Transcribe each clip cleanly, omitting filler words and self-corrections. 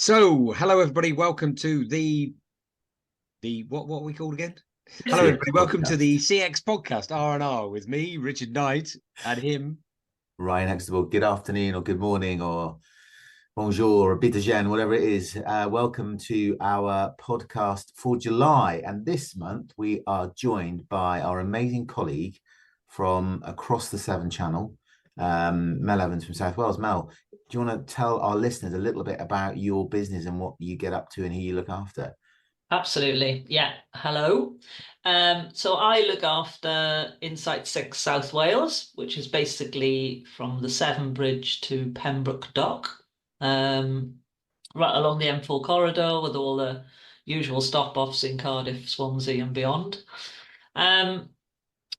So, hello everybody. Welcome to the what are we called again? Hello CX everybody. Welcome to the podcast. CX podcast R&R with me, Richard Knight, and him. Ryan Huxtable, good afternoon or good morning or bonjour or bitagen, whatever it is. Welcome to our podcast for July. And this month we are joined by our amazing colleague from across the Severn Channel, Mel Evans from South Wales. Mel, do you want to tell our listeners a little bit about your business and what you get up to and who you look after? Absolutely. Yeah. Hello. So I look after Insight 6 South Wales, which is basically from the Severn Bridge to Pembroke Dock, right along the M4 corridor with all the usual stop-offs in Cardiff, Swansea and beyond.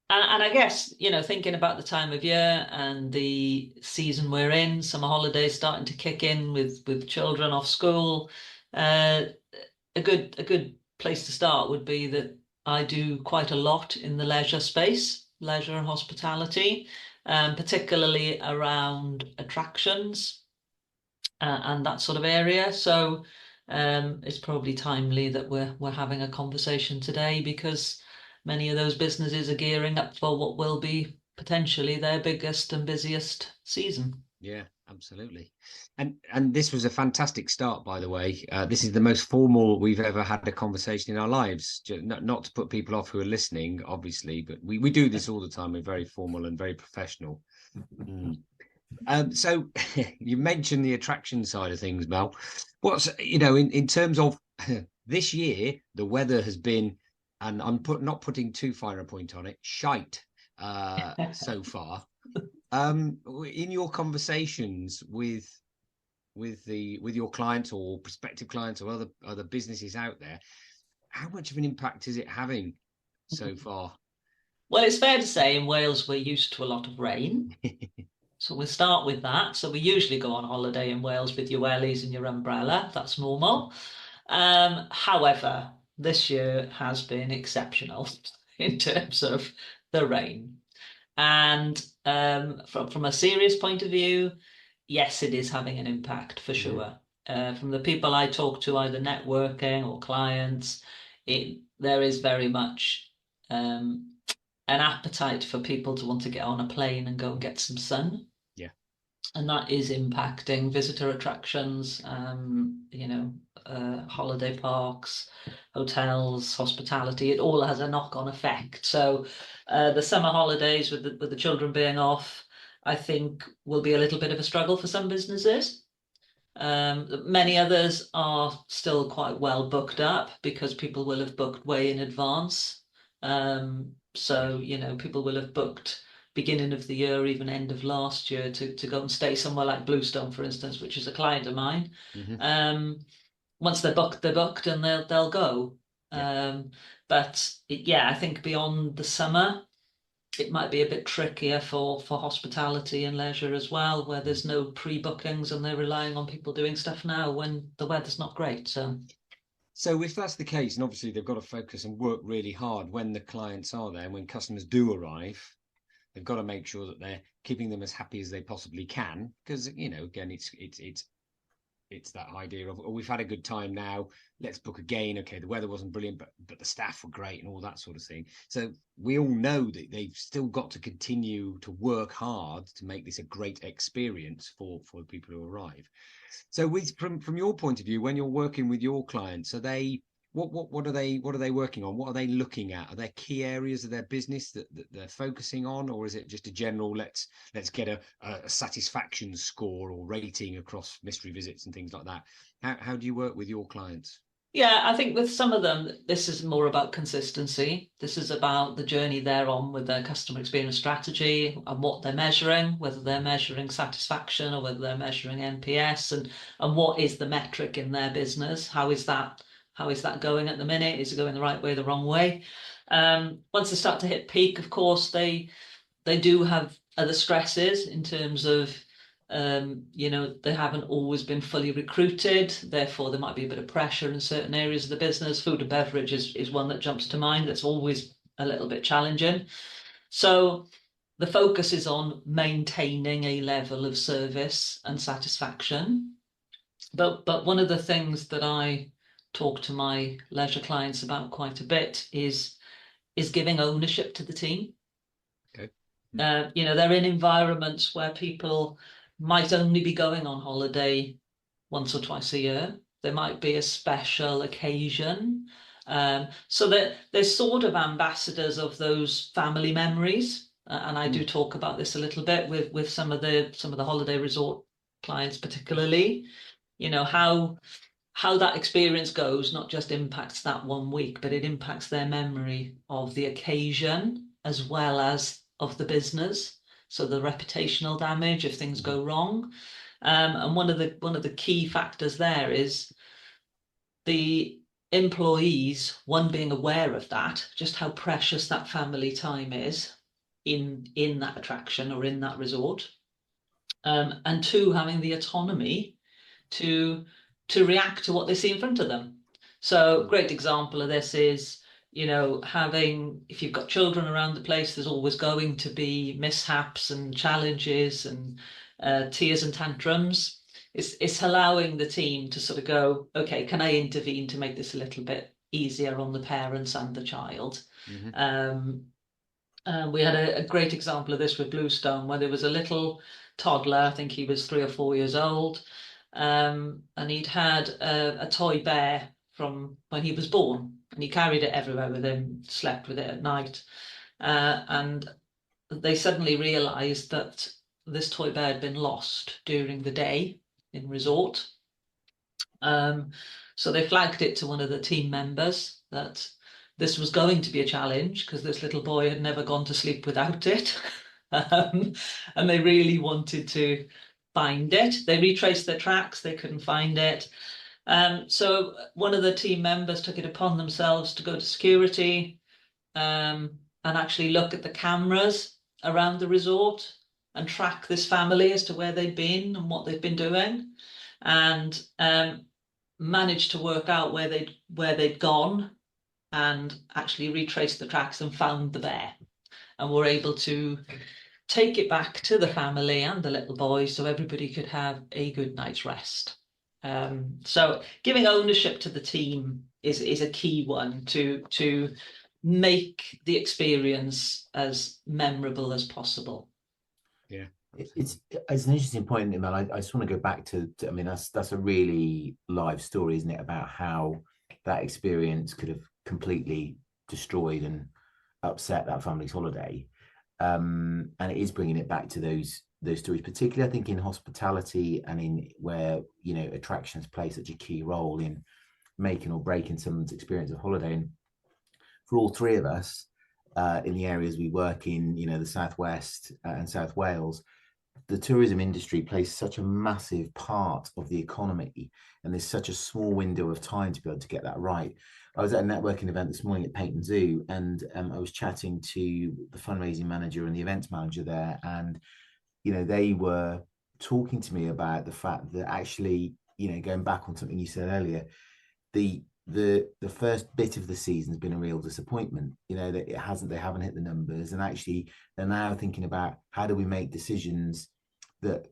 And I guess, thinking about the time of year and the season we're in, summer holidays starting to kick in with children off school, uh, a good place to start would be that I do quite a lot in the leisure space, leisure and hospitality, particularly around attractions and that sort of area. So it's probably timely that we're having a conversation today because many of those businesses are gearing up for what will be potentially their biggest and busiest season. Yeah, absolutely. And this was a fantastic start, by the way. This is the most formal we've ever had a conversation in our lives. Not to put people off who are listening, obviously, but we do this all the time. We're very formal and very professional. Mm. So you mentioned the attraction side of things, Mel. What's in terms of this year, the weather has been, and not putting too fine a point on it, shite so far. In your conversations with your clients or prospective clients or other businesses out there, how much of an impact is it having so far? Well, it's fair to say in Wales we're used to a lot of rain. So we'll start with that. So we usually go on holiday in Wales with your wellies and your umbrella. That's normal. However, this year has been exceptional in terms of the rain. And from a serious point of view, yes, it is having an impact for sure. From the people I talk to, either networking or clients, there is very much an appetite for people to want to get on a plane and go and get some sun. Yeah. And that is impacting visitor attractions, holiday parks, hotels, hospitality. It all has a knock-on effect. So the summer holidays with the children being off, I think will be a little bit of a struggle for some businesses. Many others are still quite well booked up because people will have booked way in advance. So, people will have booked beginning of the year, even end of last year, to go and stay somewhere like Bluestone, for instance, which is a client of mine. Mm-hmm. Once they're booked and they'll go. Yeah. But I think beyond the summer, it might be a bit trickier for hospitality and leisure as well, where there's no pre-bookings and they're relying on people doing stuff now when the weather's not great. So if that's the case, and obviously they've got to focus and work really hard when the clients are there, when customers do arrive, they've got to make sure that they're keeping them as happy as they possibly can. Because, again, it's that idea of, oh, we've had a good time now, let's book again. Okay, the weather wasn't brilliant, but the staff were great and all that sort of thing. So we all know that they've still got to continue to work hard to make this a great experience for the people who arrive. So from your point of view, when you're working with your clients, are they what are they working on? What are they looking at? Are there key areas of their business that they're focusing on, or is it just a general let's get a satisfaction score or rating across mystery visits and things like that? How do you work with your clients? Yeah, I think with some of them, this is more about consistency. This is about the journey they're on with their customer experience strategy and what they're measuring, whether they're measuring satisfaction or whether they're measuring NPS and what is the metric in their business. How is that going at the minute? Is it going the right way, the wrong way? Once they start to hit peak, of course, they do have other stresses in terms of they haven't always been fully recruited, therefore there might be a bit of pressure in certain areas of the business. Food and beverage is one that jumps to mind. That's always a little bit challenging. So the focus is on maintaining a level of service and satisfaction. But one of the things that I talk to my leisure clients about quite a bit is giving ownership to the team. Okay. They're in environments where people might only be going on holiday once or twice a year. There might be a special occasion. So that they're sort of ambassadors of those family memories. And I do talk about this a little bit with some of the holiday resort clients, particularly, how that experience goes not just impacts that 1 week, but it impacts their memory of the occasion as well as of the business. So the reputational damage if things go wrong. And one of the key factors there is the employees, one, being aware of that, just how precious that family time is in that attraction or in that resort. And two, having the autonomy to react to what they see in front of them. So a great example of this is, if you've got children around the place, there's always going to be mishaps and challenges and tears and tantrums. It's allowing the team to sort of go, okay, can I intervene to make this a little bit easier on the parents and the child? We had a great example of this with Bluestone, where there was a little toddler, I think he was 3 or 4 years old, and he'd had a toy bear from when he was born, and he carried it everywhere with him, slept with it at night, and they suddenly realised that this toy bear had been lost during the day in resort. So they flagged it to one of the team members that this was going to be a challenge because this little boy had never gone to sleep without it. And they really wanted to find it. They retraced their tracks, they couldn't find it. So one of the team members took it upon themselves to go to security and actually look at the cameras around the resort and track this family as to where they'd been and what they'd been doing, and managed to work out where they'd gone and actually retraced the tracks and found the bear, and were able to take it back to the family and the little boy so everybody could have a good night's rest. So giving ownership to the team is a key one to make the experience as memorable as possible. Yeah, it's an interesting point, Mel. I just want to go back to I mean, that's a really live story, isn't it, about how that experience could have completely destroyed and upset that family's holiday. And it is bringing it back to those stories, particularly I think in hospitality and in where attractions play such a key role in making or breaking someone's experience of holiday. And for all three of us in the areas we work in, the Southwest and South Wales, the tourism industry plays such a massive part of the economy, and there's such a small window of time to be able to get that right. I was at a networking event this morning at Peyton Zoo, and I was chatting to the fundraising manager and the events manager there, and they were talking to me about the fact that actually, going back on something you said earlier, the first bit of the season has been a real disappointment. That they haven't hit the numbers, and actually they're now thinking about how do we make decisions that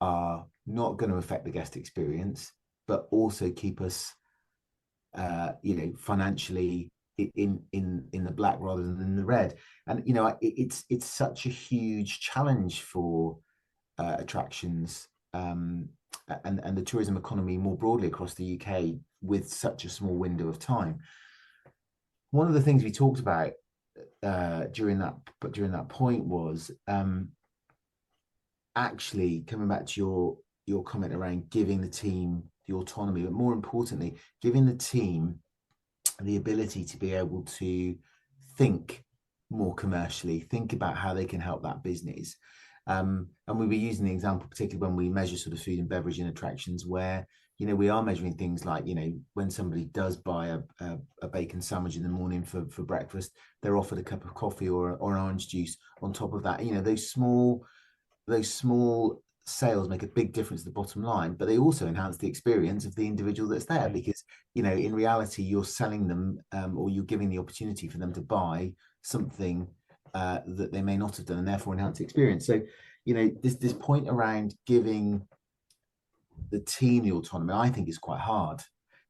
are not going to affect the guest experience, but also keep us financially in the black rather than in the red. And it's such a huge challenge for attractions and the tourism economy more broadly across the UK with such a small window of time. One of the things we talked about during that point was actually coming back to your comment around giving the team the autonomy, but more importantly, giving the team the ability to be able to think more commercially, think about how they can help that business. And we were using the example, particularly when we measure sort of food and beverage in attractions, where we are measuring things like when somebody does buy a bacon sandwich in the morning for breakfast, they're offered a cup of coffee or an orange juice on top of that. Those small sales make a big difference to the bottom line, but they also enhance the experience of the individual that's there, because in reality you're selling them or you're giving the opportunity for them to buy something that they may not have done, and therefore enhance the experience. So this point around giving the team the autonomy, I think, is quite hard,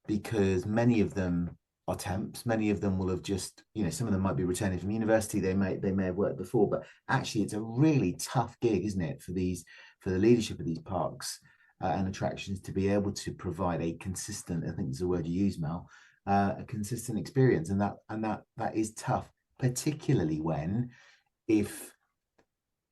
because many of them are temps. Many of them will have just, some of them might be returning from university. They may have worked before, but actually it's a really tough gig, isn't it, for the leadership of these parks and attractions to be able to provide a consistent, I think is the word you use, Mel, a consistent experience. And that is tough, particularly if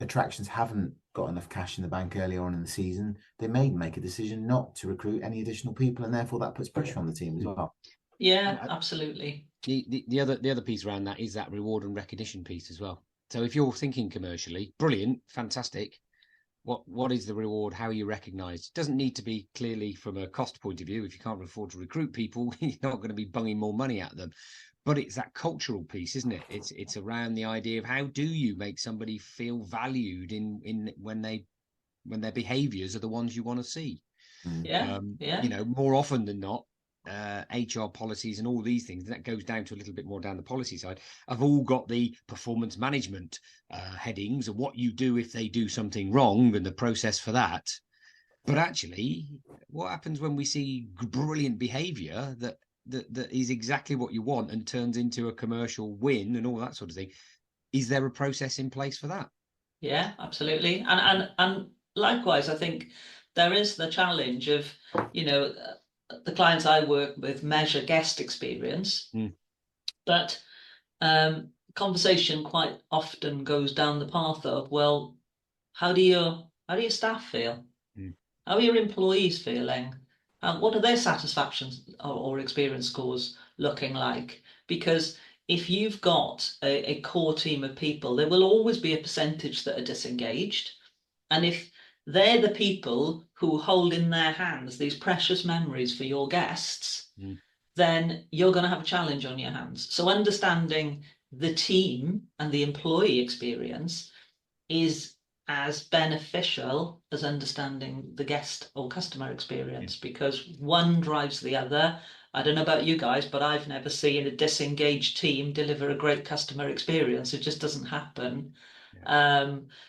attractions haven't got enough cash in the bank earlier on in the season, they may make a decision not to recruit any additional people, and therefore that puts pressure on the team as well. Yeah, absolutely. The other piece around that is that reward and recognition piece as well. So if you're thinking commercially, brilliant, fantastic. What is the reward? How are you recognised? It doesn't need to be clearly from a cost point of view. If you can't afford to recruit people, you're not going to be bunging more money at them. But it's that cultural piece, isn't it? It's around the idea of how do you make somebody feel valued in when their behaviours are the ones you want to see. Yeah, More often than not, HR policies and all these things, that goes down to a little bit more down the policy side, have all got the performance management headings and what you do if they do something wrong and the process for that. But actually, what happens when we see brilliant behavior that is exactly what you want and turns into a commercial win and all that sort of thing? Is there a process in place for that? Yeah, absolutely. And likewise, I think there is the challenge of, the clients I work with measure guest experience, but conversation quite often goes down the path of, well, how do your staff feel? How are your employees feeling? What are their satisfaction or experience scores looking like? Because if you've got a core team of people, there will always be a percentage that are disengaged. And if they're the people who hold in their hands these precious memories for your guests, then you're going to have a challenge on your hands. So understanding the team and the employee experience is as beneficial as understanding the guest or customer experience, because one drives the other. I don't know about you guys, but I've never seen a disengaged team deliver a great customer experience. It just doesn't happen.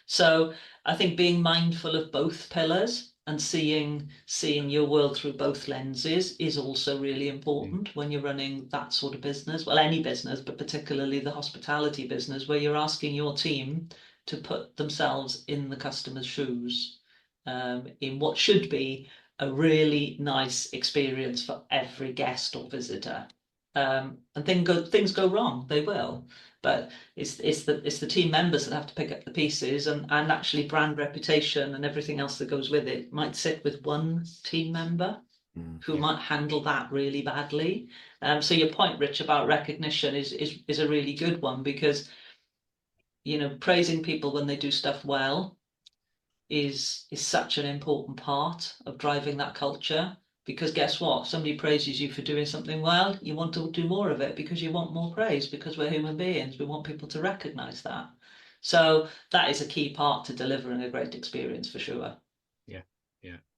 So I think being mindful of both pillars and seeing your world through both lenses is also really important when you're running that sort of business. Well, any business, but particularly the hospitality business, where you're asking your team to put themselves in the customer's shoes, in what should be a really nice experience for every guest or visitor. And things go wrong, they will. But it's the team members that have to pick up the pieces, and actually brand reputation and everything else that goes with it might sit with one team member who might handle that really badly. So your point, Rich, about recognition is a really good one, because praising people when they do stuff well is such an important part of driving that culture. Because guess what? Somebody praises you for doing something well, you want to do more of it because you want more praise, because we're human beings. We want people to recognize that. So that is a key part to delivering a great experience for sure. Yeah.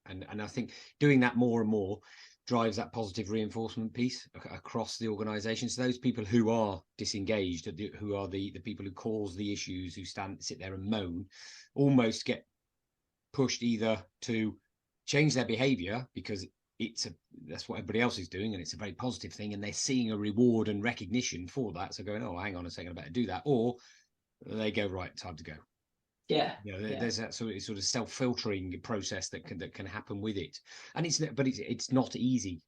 And I think doing that more and more drives that positive reinforcement piece across the organization. So those people who are disengaged, who are the people who cause the issues, who sit there and moan, almost get pushed either to change their behavior because that's what everybody else is doing and it's a very positive thing and they're seeing a reward and recognition for that, so going, oh, hang on a second, I better do that, or they go, right, time to go. There's that sort of self-filtering process that can happen with it, and it's not easy.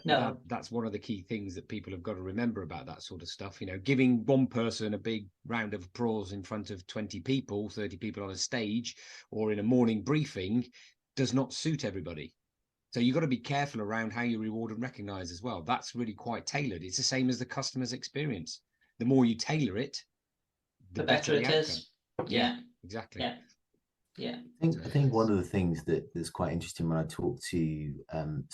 That's one of the key things that people have got to remember about that sort of stuff. Giving one person a big round of applause in front of 20 people, 30 people on a stage or in a morning briefing does not suit everybody. So you've got to be careful around how you reward and recognize as well. That's really quite tailored. It's the same as the customer's experience. The more you tailor it, the better it is. Yeah, exactly. Yeah. I think one of the things that's quite interesting when I talk to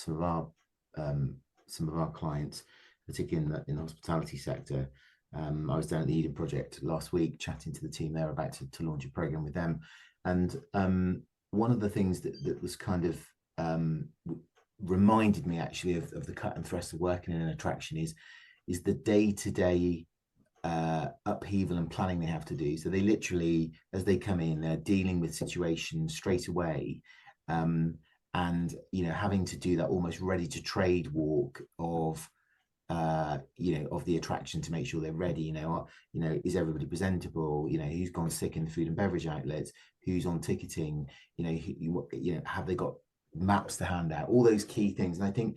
some of our clients, particularly in the hospitality sector. I was down at the Eden Project last week chatting to the team there about to launch a program with them, and one of the things that was kind of reminded me actually of the cut and thrust of working in an attraction is the day-to-day upheaval and planning they have to do. So they literally, as they come in, they're dealing with situations straight away, and having to do that almost ready to trade walk of of the attraction to make sure they're ready. Is everybody presentable? Who's gone sick in the food and beverage outlets? Who's on ticketing? Have they got maps to hand out? All those key things. And I think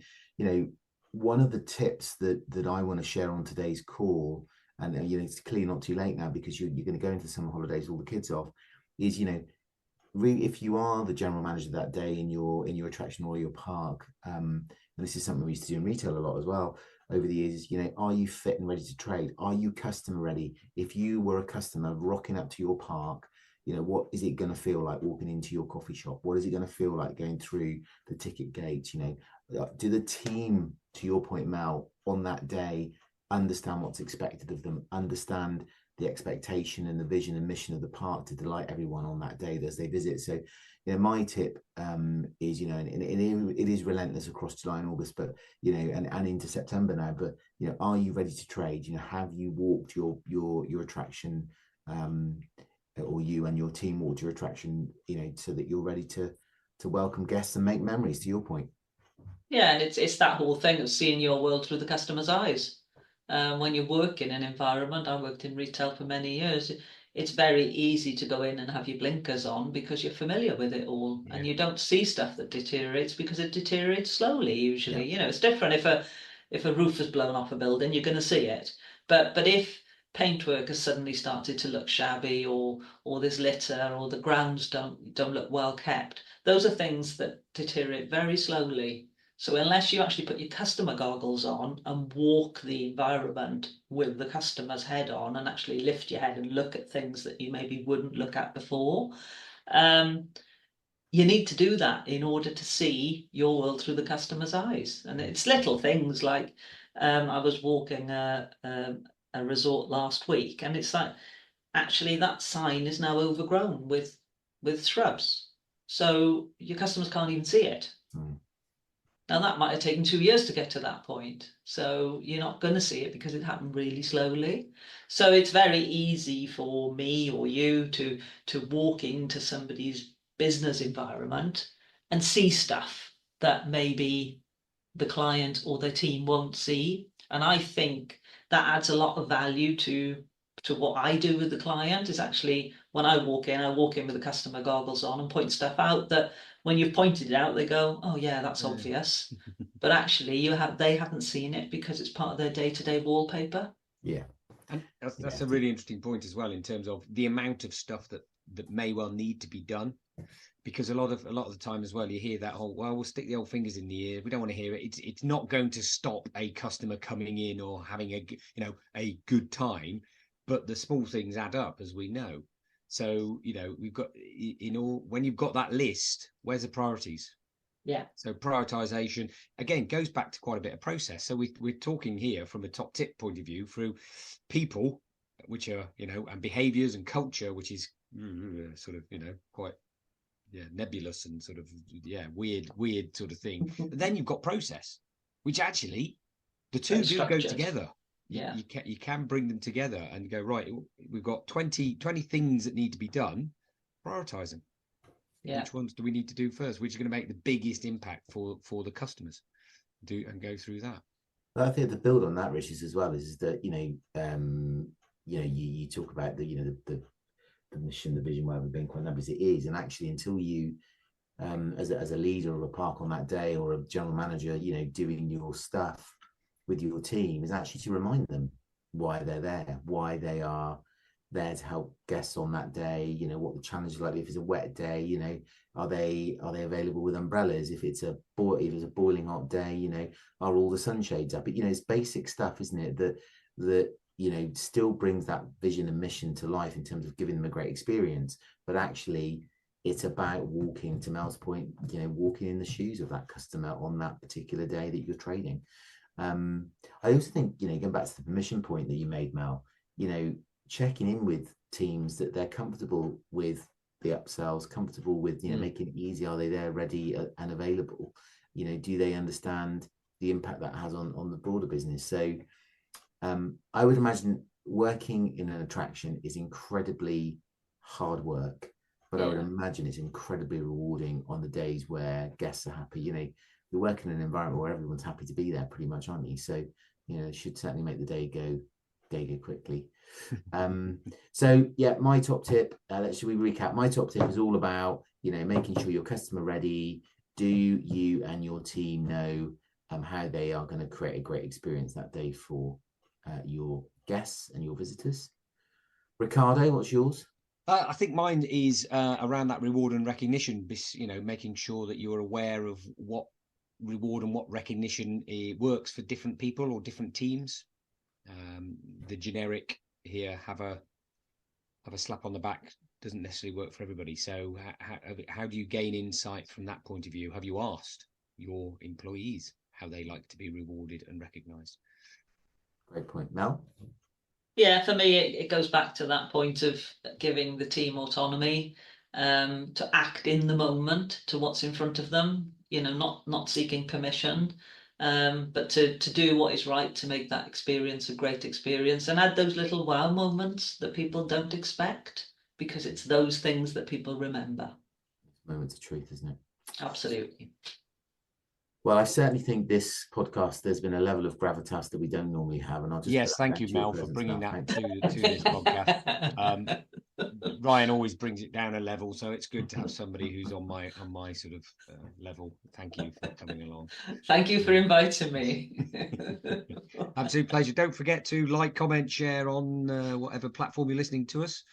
one of the tips that I want to share on today's call, and it's clearly not too late now because you're going to go into summer holidays, all the kids off, is really, if you are the general manager that day in your attraction or your park, and this is something we used to do in retail a lot as well over the years, are you fit and ready to trade? Are you customer ready? If you were a customer rocking up to your park, what is it going to feel like walking into your coffee shop? What is it going to feel like going through the ticket gates? Do the team, to your point, Mel, on that day understand what's expected of them, understand the expectation and the vision and mission of the park to delight everyone on that day as they visit? So my tip is, and it is relentless across July and August, but and into September now, but are you ready to trade? Have you walked your attraction, or you and your team walked your attraction, so that you're ready to welcome guests and make memories, to your point? Yeah, and it's that whole thing of seeing your world through the customer's eyes. When you work in an environment, I worked in retail for many years, it's very easy to go in and have your blinkers on because you're familiar with it all, and you don't see stuff that deteriorates because it deteriorates slowly usually. It's different if a roof has blown off a building, you're going to see it. But if paintwork has suddenly started to look shabby, or there's litter, or the grounds don't look well kept, those are things that deteriorate very slowly. So unless you actually put your customer goggles on and walk the environment with the customer's head on and actually lift your head and look at things that you maybe wouldn't look at before, you need to do that in order to see your world through the customer's eyes. And it's little things like, I was walking a resort last week, and it's like, actually that sign is now overgrown with shrubs. So your customers can't even see it. Now, that might have taken 2 years to get to that point. So you're not going to see it because it happened really slowly. So it's very easy for me or you to walk into somebody's business environment and see stuff that maybe the client or their team won't see. And I think that adds a lot of value to what I do with the client. Is actually, when I walk in with the customer goggles on and point stuff out that when you've pointed it out, they go, oh yeah, that's obvious. But actually they haven't seen it because it's part of their day-to-day wallpaper. Yeah. And that's a really interesting point as well, in terms of the amount of stuff that may well need to be done. Because a lot of the time as well, you hear that whole, well, we'll stick the old fingers in the ear. We don't want to hear it. It's not going to stop a customer coming in or having a good time, but the small things add up, as we know. So, we've got, when you've got that list, where's the priorities? Yeah. So prioritization, again, goes back to quite a bit of process. So we're talking here from a top tip point of view through people, which are, and behaviors and culture, which is sort of, quite nebulous and sort of weird sort of thing. But then you've got process, which actually the two do go together. Yeah, you can bring them together and go, right, we've got 20 things that need to be done. Prioritize them. Yeah. Which ones do we need to do first? Which are going to make the biggest impact for the customers? And go through that. Well, I think the build on that, Richard, as well, is that you talk about the mission, the vision, whatever, being quite numbers, it is, and actually until you as a leader of a park on that day, or a general manager, doing your stuff with your team, is actually to remind them why they're there, why they are there to help guests on that day, what the challenge is like. If it's a wet day, are they available with umbrellas? If it's a boiling hot day, are all the sunshades up? But it's basic stuff, isn't it, that still brings that vision and mission to life in terms of giving them a great experience. But actually it's about walking, to Mel's point, walking in the shoes of that customer on that particular day that you're trading. I also think, going back to the permission point that you made, Mel, checking in with teams that they're comfortable with the upsells, comfortable with, making it easy. Are they there, ready and available? Do they understand the impact that has on the broader business? So I would imagine working in an attraction is incredibly hard work, But I would imagine it's incredibly rewarding on the days where guests are happy. You're working in an environment where everyone's happy to be there pretty much, aren't you? So, it should certainly make the day go quickly. So yeah, my top tip, should we recap? My top tip is all about, making sure your customer ready. Do you and your team know how they are going to create a great experience that day for your guests and your visitors? Ricardo, what's yours? I think mine is around that reward and recognition, making sure that you're aware of what reward and what recognition works for different people or different teams. The generic here, have a slap on the back, doesn't necessarily work for everybody. So how do you gain insight from that point of view? Have you asked your employees how they like to be rewarded and recognized? Great point. Mel? Yeah, for me, it goes back to that point of giving the team autonomy to act in the moment to what's in front of them, not seeking permission, but to do what is right to make that experience a great experience, and add those little wow moments that people don't expect, because it's those things that people remember. Moments of truth, isn't it? Absolutely. Well, I certainly think this podcast, there's been a level of gravitas that we don't normally have. And I'll just thank you, Mel, for bringing that to this podcast. Ryan always brings it down a level, so it's good to have somebody who's on my sort of level. Thank you for coming along. Thank you for inviting me. Absolute pleasure. Don't forget to like, comment, share on whatever platform you're listening to us.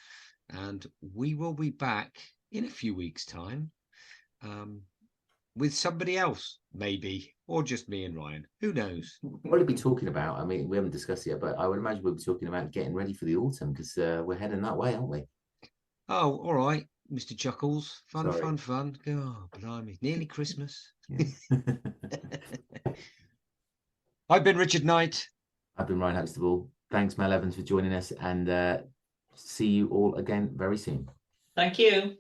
And we will be back in a few weeks' time. With somebody else, maybe, or just me and Ryan. Who knows? What will we be talking about? I mean, we haven't discussed it yet, but I would imagine we'll be talking about getting ready for the autumn, because we're heading that way, aren't we? Oh, all right, Mr. Chuckles. Fun. Sorry. Fun. Oh, blimey. Nearly Christmas. Yeah. I've been Richard Knight. I've been Ryan Huxtable. Thanks, Mel Evans, for joining us, and see you all again very soon. Thank you.